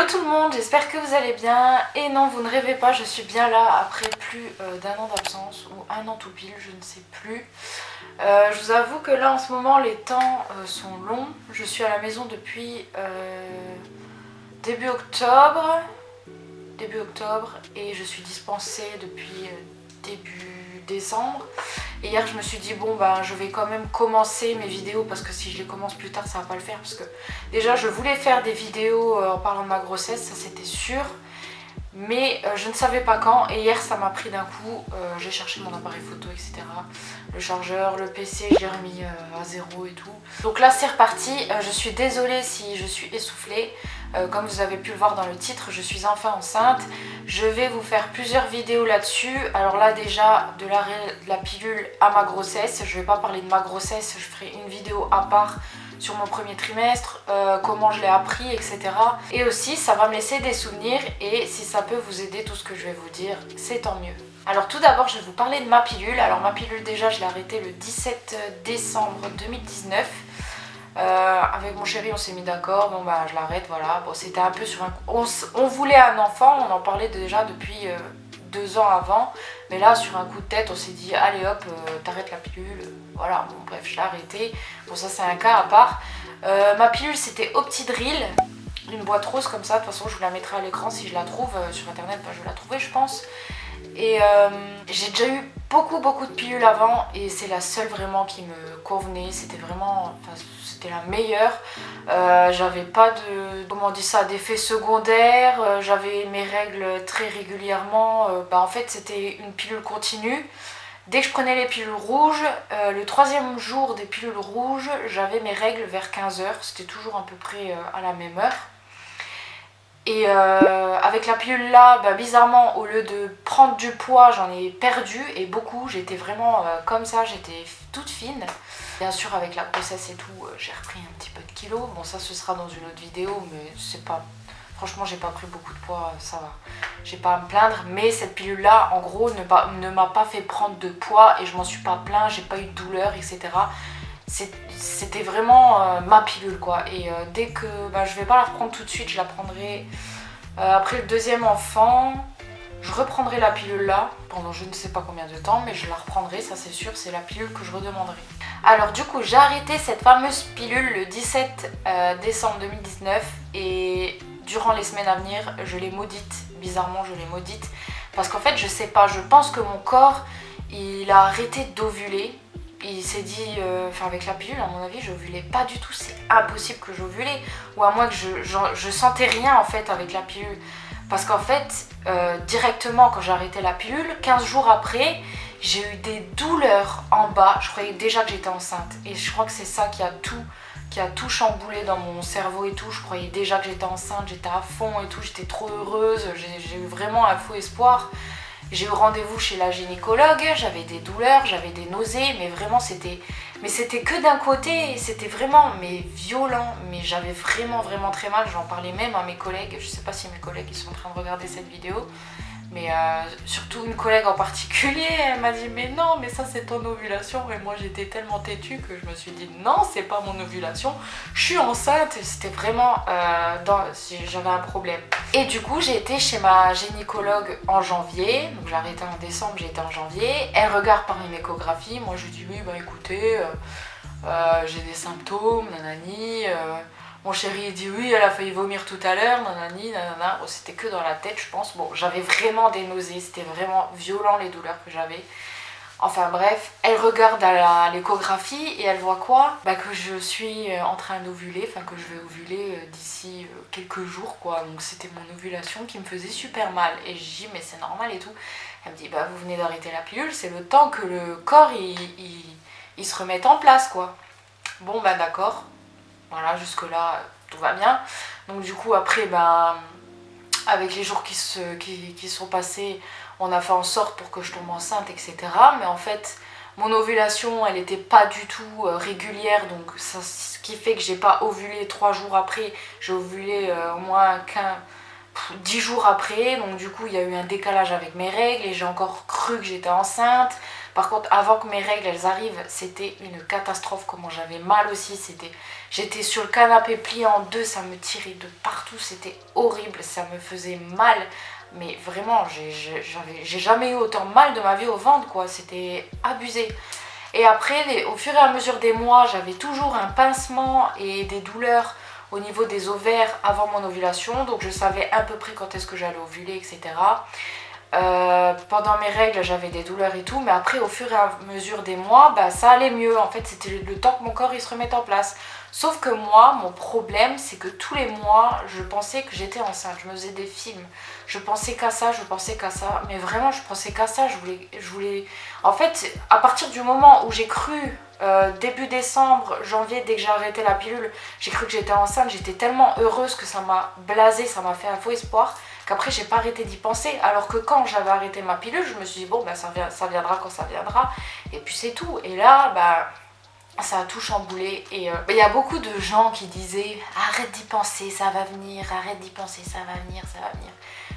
Hello tout le monde, j'espère que vous allez bien. Et non, vous ne rêvez pas, je suis bien là après plus d'un an d'absence, ou un an tout pile, je ne sais plus. Je vous avoue que là en ce moment les temps sont longs. Je suis à la maison depuis début octobre, et je suis dispensée depuis début décembre. Et hier je me suis dit bon bah je vais quand même commencer mes vidéos parce que si je les commence plus tard ça va pas le faire, parce que déjà je voulais faire des vidéos en parlant de ma grossesse, ça c'était sûr, mais je ne savais pas quand. Et hier ça m'a pris d'un coup, j'ai cherché mon appareil photo etc, le chargeur, le PC je l'ai remis à zéro et tout. Donc là c'est reparti. Je suis désolée si je suis essoufflée. Comme vous avez pu le voir dans le titre, je suis enfin enceinte. Je vais vous faire plusieurs vidéos là-dessus. Alors là déjà de la pilule à ma grossesse, je vais pas parler de ma grossesse, je ferai une vidéo à part sur mon premier trimestre, comment je l'ai appris, etc. Et aussi ça va me laisser des souvenirs, et si ça peut vous aider tout ce que je vais vous dire, c'est tant mieux. Alors tout d'abord je vais vous parler de ma pilule. Alors ma pilule déjà je l'ai arrêtée le 17 décembre 2019. Avec mon chéri on s'est mis d'accord, bon bah je l'arrête, voilà. Bon, c'était un peu sur un... On voulait un enfant, on en parlait déjà depuis 2 ans avant, mais là sur un coup de tête on s'est dit allez hop, t'arrêtes la pilule, voilà. Bon bref, je l'ai arrêtée. Bon ça c'est un cas à part. Ma pilule c'était Optidril, une boîte rose comme ça, de toute façon je vous la mettrai à l'écran si je la trouve sur internet, bah, je vais la trouver je pense. Et j'ai déjà eu beaucoup de pilules avant, et c'est la seule vraiment qui me convenait. C'était vraiment, enfin, c'était la meilleure. J'avais pas de, comment on dit ça, d'effets secondaires. J'avais mes règles très régulièrement. En fait c'était une pilule continue. Dès que je prenais les pilules rouges, le 3e jour des pilules rouges, j'avais mes règles vers 15 h. C'était toujours à peu près à la même heure. Et avec la pilule là, bizarrement, au lieu de prendre du poids, j'en ai perdu, et beaucoup. J'étais vraiment comme ça, j'étais toute fine. Bien sûr avec la grossesse et tout, j'ai repris un petit peu de kilos. Bon ça ce sera dans une autre vidéo, mais c'est pas... Franchement j'ai pas pris beaucoup de poids, ça va. J'ai pas à me plaindre, mais cette pilule là en gros ne m'a pas fait prendre de poids, et je m'en suis pas plaint, j'ai pas eu de douleur etc. C'était vraiment ma pilule quoi. Et dès que je vais pas la reprendre tout de suite, je la prendrai après le 2e enfant. Je reprendrai la pilule là pendant je ne sais pas combien de temps, mais je la reprendrai, ça c'est sûr. C'est la pilule que je redemanderai. Alors du coup j'ai arrêté cette fameuse pilule le 17 décembre 2019, et durant les semaines à venir je l'ai maudite. Bizarrement je l'ai maudite parce qu'en fait je sais pas, je pense que mon corps il a arrêté d'ovuler. Il s'est dit, avec la pilule à mon avis j'ovulais pas du tout, c'est impossible que j'ovulais, ou à moins que je sentais rien en fait avec la pilule. Parce qu'en fait directement quand j'ai arrêté la pilule, 15 jours après j'ai eu des douleurs en bas. Je croyais déjà que j'étais enceinte, et je crois que c'est ça qui a tout chamboulé dans mon cerveau et tout. Je croyais déjà que j'étais enceinte, j'étais à fond et tout, j'étais trop heureuse, j'ai eu vraiment un faux espoir. J'ai eu rendez-vous chez la gynécologue, j'avais des douleurs, j'avais des nausées, mais vraiment c'était que d'un côté, c'était vraiment violent, mais j'avais vraiment très mal. J'en parlais même à mes collègues, je sais pas si mes collègues ils sont en train de regarder cette vidéo, mais surtout une collègue en particulier, elle m'a dit mais non, mais ça c'est ton ovulation. Et moi j'étais tellement têtue que je me suis dit non, c'est pas mon ovulation, je suis enceinte. C'était vraiment j'avais un problème. Et du coup j'ai été chez ma gynécologue en janvier, donc j'ai arrêté en décembre, j'ai été en janvier. Elle regarde par une échographie, moi je lui dis oui écoutez, j'ai des symptômes, nanani. Mon chéri dit oui, elle a failli vomir tout à l'heure, nanani, nanana. Bon, c'était que dans la tête, je pense. Bon, j'avais vraiment des nausées, c'était vraiment violent les douleurs que j'avais. Enfin bref, elle regarde à l'échographie et elle voit quoi? Que je suis en train d'ovuler, que je vais ovuler d'ici quelques jours quoi. Donc c'était mon ovulation qui me faisait super mal. Et je dis mais c'est normal et tout. Elle me dit vous venez d'arrêter la pilule, c'est le temps que le corps il se remette en place quoi. Bon d'accord. Voilà, jusque là tout va bien. Donc du coup après avec les jours qui sont passés, on a fait en sorte pour que je tombe enceinte etc. Mais en fait mon ovulation elle n'était pas du tout régulière, donc ça, ce qui fait que j'ai pas ovulé 3 jours après, j'ai ovulé au moins 10 jours après. Donc du coup il y a eu un décalage avec mes règles, et j'ai encore cru que j'étais enceinte. Par contre, avant que mes règles elles arrivent, c'était une catastrophe. Comment j'avais mal aussi. J'étais sur le canapé plié en deux, ça me tirait de partout. C'était horrible, ça me faisait mal. Mais vraiment, j'ai jamais eu autant mal de ma vie au ventre, quoi. C'était abusé. Et après, au fur et à mesure des mois, j'avais toujours un pincement et des douleurs au niveau des ovaires avant mon ovulation. Donc je savais à peu près quand est-ce que j'allais ovuler, etc. Pendant mes règles, j'avais des douleurs et tout. Mais après, au fur et à mesure des mois, bah, ça allait mieux. En fait, c'était le temps que mon corps il se remette en place. Sauf que moi, mon problème, c'est que tous les mois, je pensais que j'étais enceinte. Je me faisais des films. Je pensais qu'à ça, je pensais qu'à ça. Mais vraiment, je pensais qu'à ça. Je voulais... En fait, à partir du moment où j'ai cru, début décembre, janvier, dès que j'ai arrêté la pilule, j'ai cru que j'étais enceinte. J'étais tellement heureuse que ça m'a blasée, ça m'a fait un faux espoir, qu'après, j'ai pas arrêté d'y penser. Alors que quand j'avais arrêté ma pilule, je me suis dit, bon, bah, ça viendra quand ça viendra. Et puis c'est tout. Et là, bah... ça a tout chamboulé et il y a beaucoup de gens qui disaient arrête d'y penser, ça va venir, arrête d'y penser, ça va venir, ça va venir.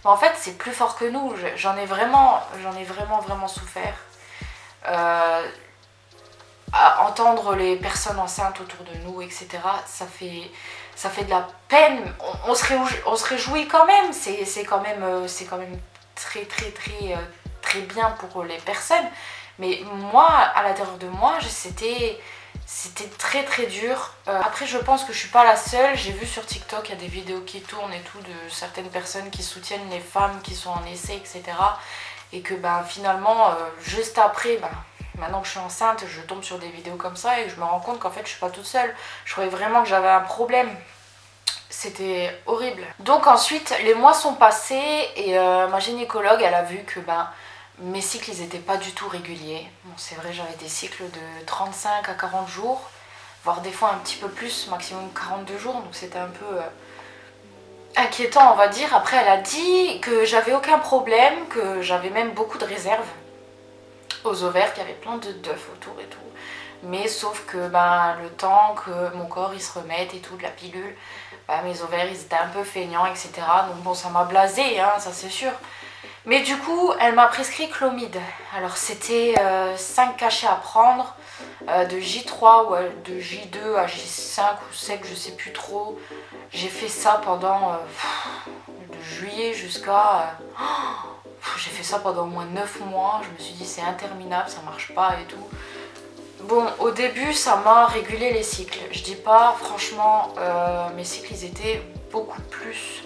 Mais en fait c'est plus fort que nous, j'en ai vraiment souffert. À entendre les personnes enceintes autour de nous, etc. Ça fait de la peine, on se réjouit quand même, c'est quand même très bien pour les personnes. Mais moi, à l'intérieur de moi, c'était très dur. Après, je pense que je suis pas la seule. J'ai vu sur TikTok, il y a des vidéos qui tournent et tout de certaines personnes qui soutiennent les femmes qui sont en essai, etc. Et que ben, finalement, juste après, ben, maintenant que je suis enceinte, je tombe sur des vidéos comme ça et je me rends compte qu'en fait, je suis pas toute seule. Je croyais vraiment que j'avais un problème. C'était horrible. Donc ensuite, les mois sont passés et ma gynécologue, elle a vu que ben, mes cycles, ils n'étaient pas du tout réguliers. Bon, c'est vrai, j'avais des cycles de 35 à 40 jours, voire des fois un petit peu plus, maximum 42 jours. Donc c'était un peu inquiétant, on va dire. Après, elle a dit que j'avais aucun problème, que j'avais même beaucoup de réserves aux ovaires, qu'il y avait plein d'œufs autour et tout. Mais sauf que ben, le temps que mon corps il se remette et tout de la pilule, ben, mes ovaires ils étaient un peu feignants, etc. Donc bon, ça m'a blasé, hein, ça c'est sûr. Mais du coup, elle m'a prescrit Clomid. Alors c'était 5 cachets à prendre, de J3 ou de J2 à J5 ou 7, je sais plus trop. J'ai fait ça pendant de juillet jusqu'à... j'ai fait ça pendant au moins 9 mois. Je me suis dit c'est interminable, ça marche pas et tout. Bon, au début, ça m'a régulé les cycles. Je dis pas, franchement, mes cycles, ils étaient beaucoup plus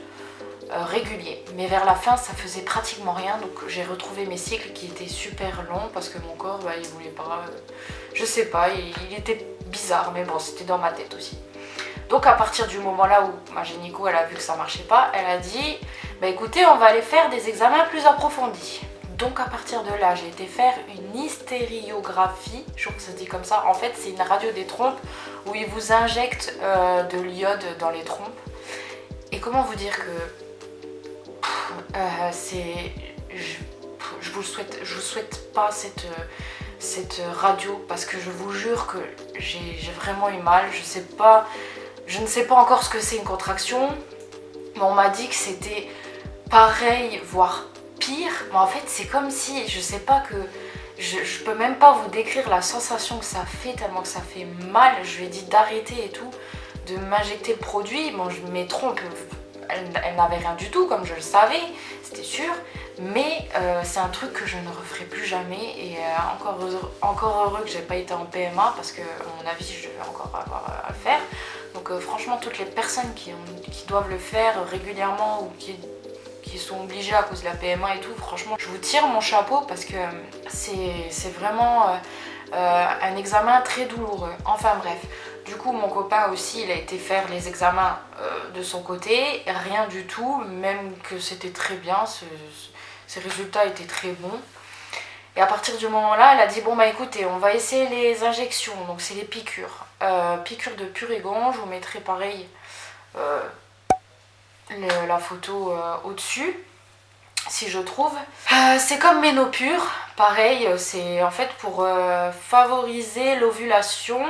réguliers. Mais vers la fin, ça faisait pratiquement rien. Donc, j'ai retrouvé mes cycles qui étaient super longs parce que mon corps, bah, il voulait pas... je sais pas, il était bizarre. Mais bon, c'était dans ma tête aussi. Donc, à partir du moment là où ma gynéco, elle a vu que ça marchait pas, elle a dit, bah écoutez, on va aller faire des examens plus approfondis. Donc à partir de là, j'ai été faire une hystériographie, je crois que ça se dit comme ça. En fait, c'est une radio des trompes où ils vous injectent de l'iode dans les trompes. Et comment vous dire que je vous souhaite pas cette radio parce que je vous jure que j'ai vraiment eu mal. Je ne sais pas encore ce que c'est une contraction, mais on m'a dit que c'était pareil, voire pire, mais en fait c'est comme si, je sais pas que, je peux même pas vous décrire la sensation que ça fait, tellement que ça fait mal. Je lui ai dit d'arrêter et tout, de m'injecter le produit. Bon, mes trompes, elles n'avaient rien du tout, comme je le savais, c'était sûr, mais c'est un truc que je ne referai plus jamais. Et encore heureux que j'ai pas été en PMA, parce que à mon avis je vais encore avoir à le faire. Donc franchement, toutes les personnes qui doivent le faire régulièrement ou qui sont obligés à cause de la PMA et tout, franchement je vous tire mon chapeau parce que c'est vraiment un examen très douloureux. Enfin bref, du coup mon copain aussi il a été faire les examens de son côté, rien du tout, même que c'était très bien, ses résultats étaient très bons. Et à partir du moment là, elle a dit bon bah écoutez, on va essayer les injections, donc c'est les piqûres. Piqûres de Purigon, je vous mettrai pareil la photo au-dessus, si je trouve. C'est comme Ménopure, pareil, c'est en fait pour favoriser l'ovulation.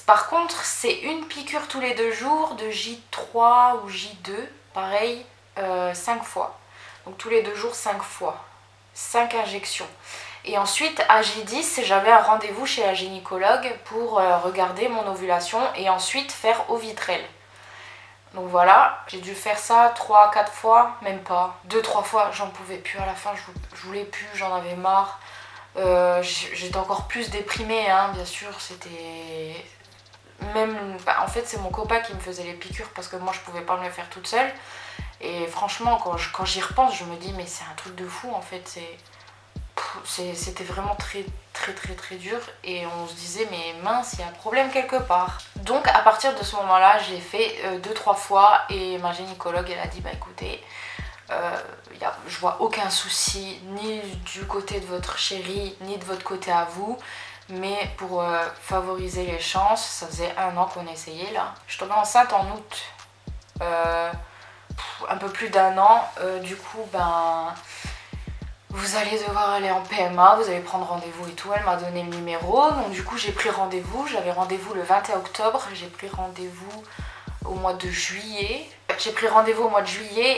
Par contre, c'est une piqûre tous les 2 jours de J3 ou J2, pareil, 5 fois. Donc tous les 2 jours, 5 fois. 5 injections. Et ensuite à J10 j'avais un rendez-vous chez la gynécologue pour regarder mon ovulation et ensuite faire Ovitrel. Donc voilà, j'ai dû faire ça 3-4 fois, même pas, 2-3 fois, j'en pouvais plus à la fin, je voulais plus, j'en avais marre. J'étais encore plus déprimée, hein, bien sûr, c'était... Même, bah, en fait c'est mon copain qui me faisait les piqûres parce que moi je pouvais pas me les faire toute seule. Et franchement quand j'y repense je me dis mais c'est un truc de fou en fait, c'était vraiment très dur et on se disait mais mince il y a un problème quelque part. Donc à partir de ce moment là j'ai fait 2-3 fois et ma gynécologue elle a dit bah écoutez je vois aucun souci ni du côté de votre chérie ni de votre côté à vous, mais pour favoriser les chances, ça faisait 1 an qu'on essayait là. Je suis tombée enceinte en août, un peu plus d'1 an, du coup ben vous allez devoir aller en PMA, vous allez prendre rendez-vous et tout, elle m'a donné le numéro, donc du coup j'ai pris rendez-vous, j'avais rendez-vous le 21 octobre, j'ai pris rendez-vous au mois de juillet,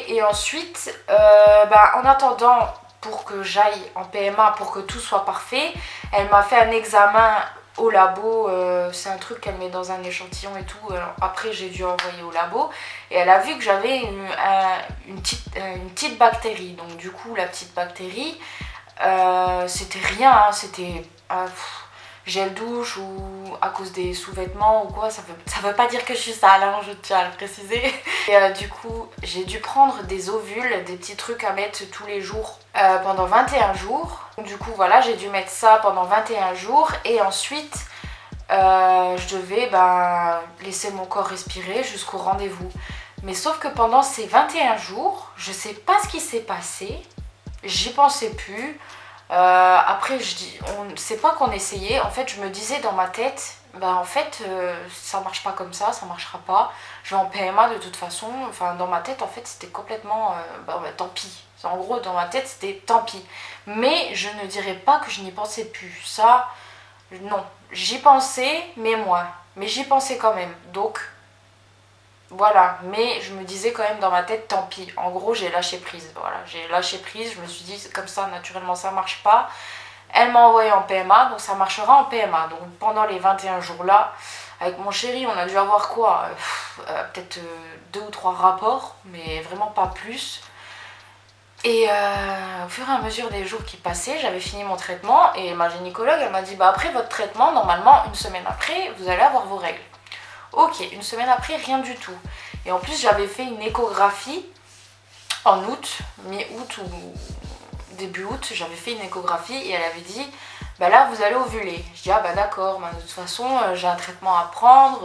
et ensuite en attendant pour que j'aille en PMA, pour que tout soit parfait, elle m'a fait un examen au labo, c'est un truc qu'elle met dans un échantillon et tout, alors après j'ai dû envoyer au labo et elle a vu que j'avais une petite bactérie, donc du coup la petite bactérie c'était rien, hein, c'était gel douche ou à cause des sous-vêtements ou quoi, ça veut pas dire que je suis sale, hein, je tiens à le préciser. Et du coup j'ai dû prendre des ovules, des petits trucs à mettre tous les jours pendant 21 jours. Donc, du coup voilà, j'ai dû mettre ça pendant 21 jours et ensuite je devais laisser mon corps respirer jusqu'au rendez-vous. Mais sauf que pendant ces 21 jours, je sais pas ce qui s'est passé, j'y pensais plus. Après c'est pas qu'on essayait, en fait je me disais dans ma tête en fait ça marche pas comme ça marchera pas, je vais en PMA de toute façon, enfin dans ma tête en fait c'était complètement tant pis, en gros dans ma tête c'était tant pis, mais je ne dirais pas que je n'y pensais plus, ça non, j'y pensais mais moins, mais j'y pensais quand même, donc voilà, mais je me disais quand même dans ma tête tant pis, en gros j'ai lâché prise, voilà, j'ai lâché prise, je me suis dit comme ça naturellement ça marche pas, elle m'a envoyé en PMA, donc ça marchera en PMA, donc pendant les 21 jours là, avec mon chéri on a dû avoir quoi, peut-être 2 ou 3 rapports, mais vraiment pas plus, et au fur et à mesure des jours qui passaient, j'avais fini mon traitement, et ma gynécologue elle m'a dit après votre traitement, normalement une semaine après, vous allez avoir vos règles. Ok, une semaine après, rien du tout. Et en plus, j'avais fait une échographie en août, mi-août ou début août, j'avais fait une échographie et elle avait dit là, vous allez ovuler. Je dis d'accord, de toute façon, j'ai un traitement à prendre,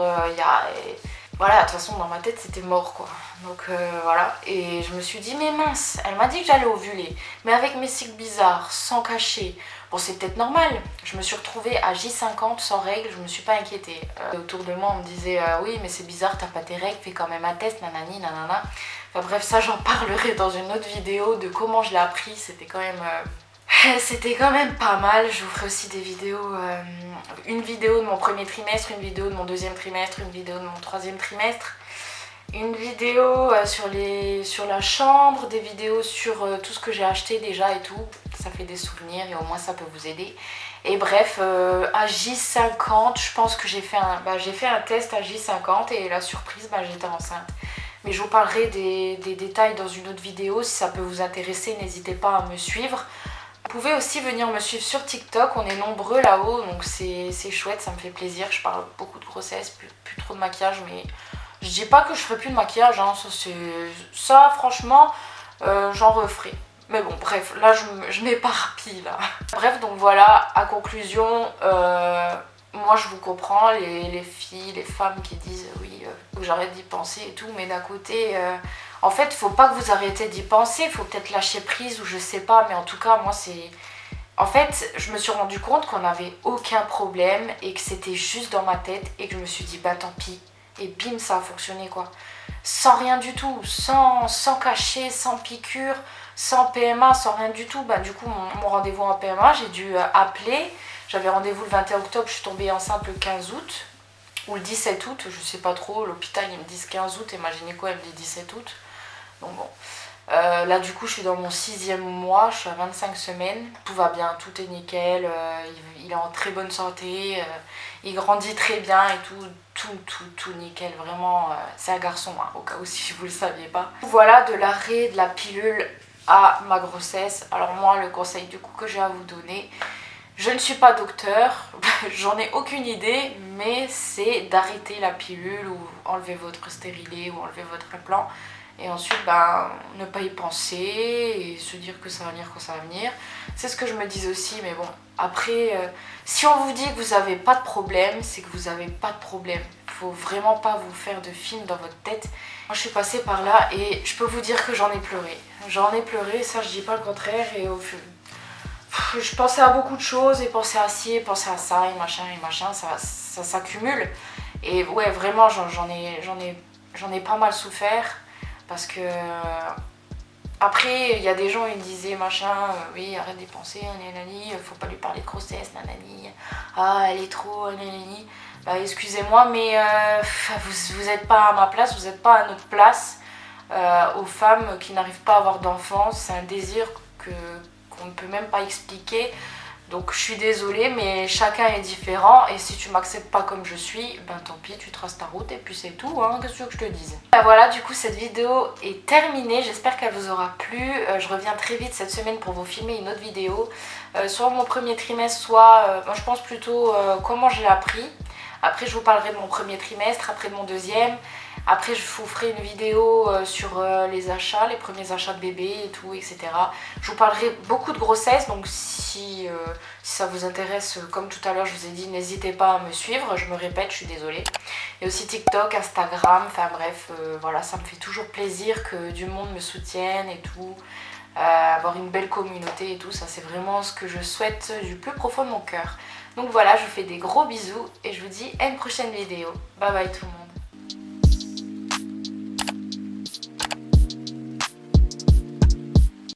voilà, de toute façon, dans ma tête, c'était mort, quoi. Donc voilà, et je me suis dit, mais mince, elle m'a dit que j'allais ovuler, mais avec mes cycles bizarres, sans cacher. Bon, c'est peut-être normal, je me suis retrouvée à J50 sans règles, je me suis pas inquiétée. Autour de moi, on me disait, oui, mais c'est bizarre, t'as pas tes règles, fais quand même un test, nanani, nanana. Enfin bref, ça, j'en parlerai dans une autre vidéo de comment je l'ai appris, c'était quand même pas mal. Je vous ferai aussi des vidéos, une vidéo de mon premier trimestre, une vidéo de mon deuxième trimestre, une vidéo de mon troisième trimestre, une vidéo sur la chambre, des vidéos sur tout ce que j'ai acheté déjà et tout. Ça fait des souvenirs et au moins ça peut vous aider. Et bref, à J50, je pense que j'ai fait un test à J50 et la surprise, j'étais enceinte. Mais je vous parlerai des détails dans une autre vidéo, si ça peut vous intéresser, n'hésitez pas à me suivre. Vous pouvez aussi venir me suivre sur TikTok, on est nombreux là-haut, donc c'est chouette, ça me fait plaisir. Je parle beaucoup de grossesse, plus trop de maquillage, mais je dis pas que je ferai plus de maquillage, hein, ça franchement, j'en referai. Mais bon, bref, là je m'éparpille là. Bref, donc voilà, à conclusion, moi je vous comprends, les filles, les femmes qui disent oui, faut que j'arrête d'y penser et tout, mais d'un côté, en fait, faut pas que vous arrêtez d'y penser, faut peut-être lâcher prise ou je sais pas, mais en tout cas, moi c'est... En fait, je me suis rendu compte qu'on n'avait aucun problème et que c'était juste dans ma tête et que je me suis dit, tant pis. Et bim, ça a fonctionné quoi. Sans rien du tout, sans cachet, sans piqûre, sans PMA, sans rien du tout. Du coup, mon rendez-vous en PMA, j'ai dû appeler. J'avais rendez-vous le 21 octobre, je suis tombée enceinte le 15 août. Ou le 17 août, je sais pas trop. L'hôpital, ils me disent 15 août et ma gynéco, elle me dit 17 août. Donc bon. Là du coup je suis dans mon 6e mois, je suis à 25 semaines, tout va bien, tout est nickel, il est en très bonne santé, il grandit très bien et tout nickel, vraiment c'est un garçon, hein, au cas où si vous le saviez pas. Voilà de l'arrêt de la pilule à ma grossesse. Alors moi le conseil du coup que j'ai à vous donner, je ne suis pas docteur, j'en ai aucune idée, mais c'est d'arrêter la pilule ou enlever votre stérilet ou enlever votre implant. Et ensuite, ne pas y penser et se dire que ça va venir quand ça va venir. C'est ce que je me dis aussi, mais bon, après, si on vous dit que vous n'avez pas de problème, c'est que vous n'avez pas de problème. Il faut vraiment pas vous faire de film dans votre tête. Moi, je suis passée par là et je peux vous dire que j'en ai pleuré. J'en ai pleuré, ça je dis pas le contraire. Et je pensais à beaucoup de choses et pensais à ci, et pensais à ça et machin, ça s'accumule. Et ouais, vraiment, j'en ai pas mal souffert. Parce que après il y a des gens ils disaient machin, oui arrête d'y penser, nanani, faut pas lui parler de grossesse, nanani, ah elle est trop, nanani. Bah excusez-moi mais vous êtes pas à ma place, vous n'êtes pas à notre place. Aux femmes qui n'arrivent pas à avoir d'enfants, c'est un désir qu'on ne peut même pas expliquer. Donc je suis désolée mais chacun est différent et si tu m'acceptes pas comme je suis, ben tant pis, tu traces ta route et puis c'est tout, hein, qu'est-ce que tu veux que je te dise. Voilà, du coup cette vidéo est terminée, j'espère qu'elle vous aura plu. Je reviens très vite cette semaine pour vous filmer une autre vidéo, soit mon premier trimestre, soit moi je pense plutôt comment je l'ai appris. Après je vous parlerai de mon premier trimestre, après de mon deuxième. Après je vous ferai une vidéo sur les achats, les premiers achats de bébé et tout, etc. Je vous parlerai beaucoup de grossesse, donc si ça vous intéresse, comme tout à l'heure je vous ai dit, n'hésitez pas à me suivre, je me répète, je suis désolée. Et aussi TikTok, Instagram, enfin bref, voilà, ça me fait toujours plaisir que du monde me soutienne et tout. Avoir une belle communauté et tout, ça c'est vraiment ce que je souhaite du plus profond de mon cœur. Donc voilà, je vous fais des gros bisous et je vous dis à une prochaine vidéo. Bye bye tout le monde.